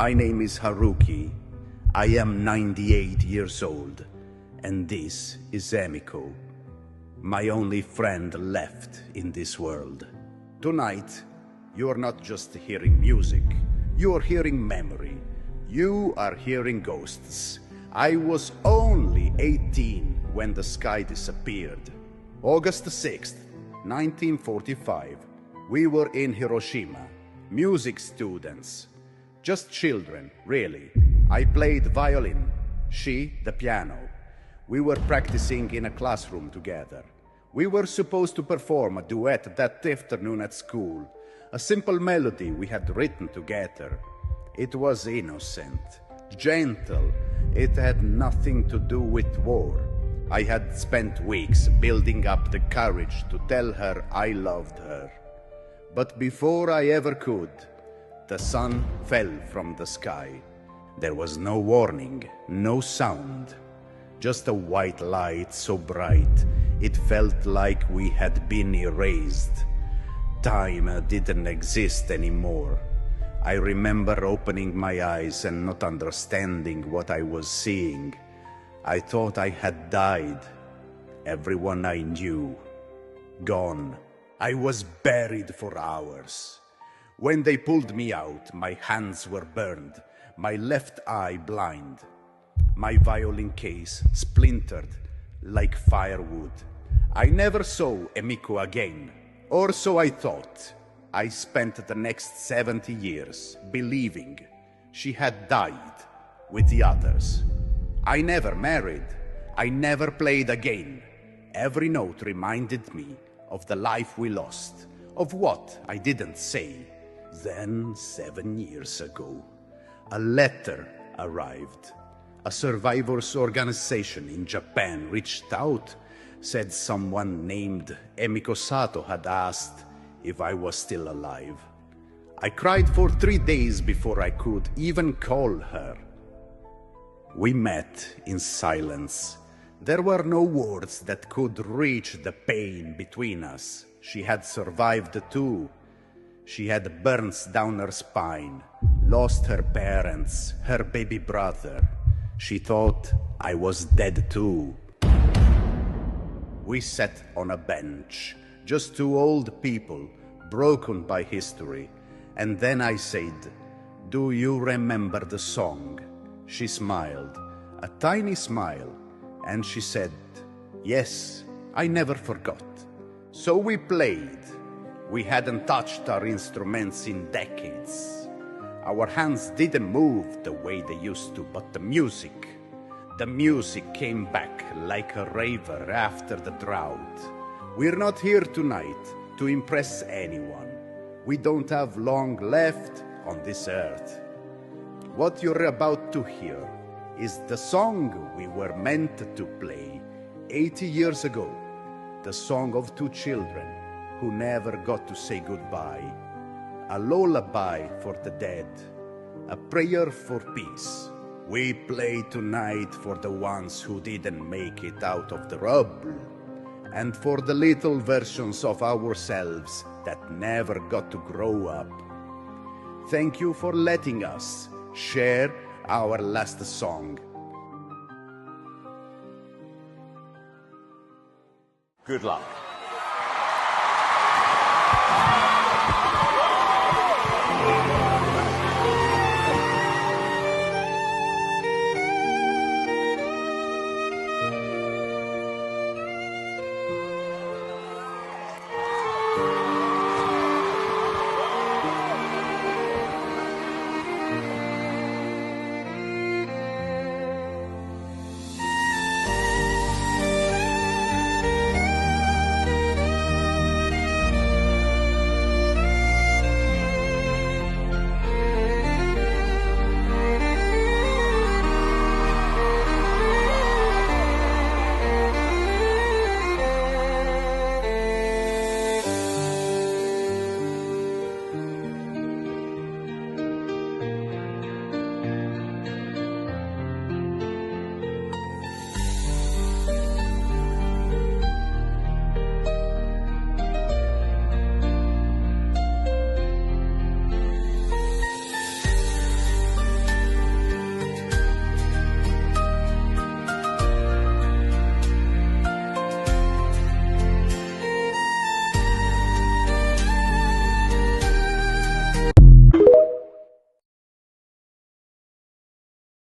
My name is Haruki. I am 98 years old, and this is Emiko, my only friend left in this world. Tonight, you are not just hearing music, you are hearing memory. You are hearing ghosts. I was only 18 when the sky disappeared. August 6th, 1945. We were in Hiroshima. Music students. Just children, really. I played violin, she the piano. We were practicing in a classroom together. We were supposed to perform a duet that afternoon at school. A simple melody we had written together. It was innocent, gentle. It had nothing to do with war. I had spent weeks building up the courage to tell her I loved her. But before I ever could, the sun fell from the sky. There was no warning, no sound. Just a white light so bright, it felt like we had been erased. Time didn't exist anymore. I remember opening my eyes and not understanding what I was seeing. I thought I had died. Everyone I knew, gone. I was buried for hours. When they pulled me out, my hands were burned, my left eye blind. My violin case splintered like firewood. I never saw Emiko again, or so I thought. I spent the next 70 years believing she had died with the others. I never married. I never played again. Every note reminded me of the life we lost, of what I didn't say. Then, 7 years ago, a letter arrived. A survivors organization in Japan reached out, said someone named Emiko Sato had asked if I was still alive. I cried for 3 days before I could even call her. We met in silence. There were no words that could reach the pain between us. She had survived too. She had burns down her spine, lost her parents, her baby brother. She thought I was dead too. We sat on a bench. Just two old people, broken by history. And then I said, "Do you remember the song?" She smiled, a tiny smile, and she said, "Yes, I never forgot." So we played. We hadn't touched our instruments in decades. Our hands didn't move the way they used to, but the music came back like a river after the drought. We're not here tonight to impress anyone. We don't have long left on this earth. What you're about to hear is the song we were meant to play 80 years ago. The song of two children who never got to say goodbye. A lullaby for the dead. A prayer for peace. We play tonight for the ones who didn't make it out of the rubble. And for the little versions of ourselves that never got to grow up. Thank you for letting us share our last song. Good luck.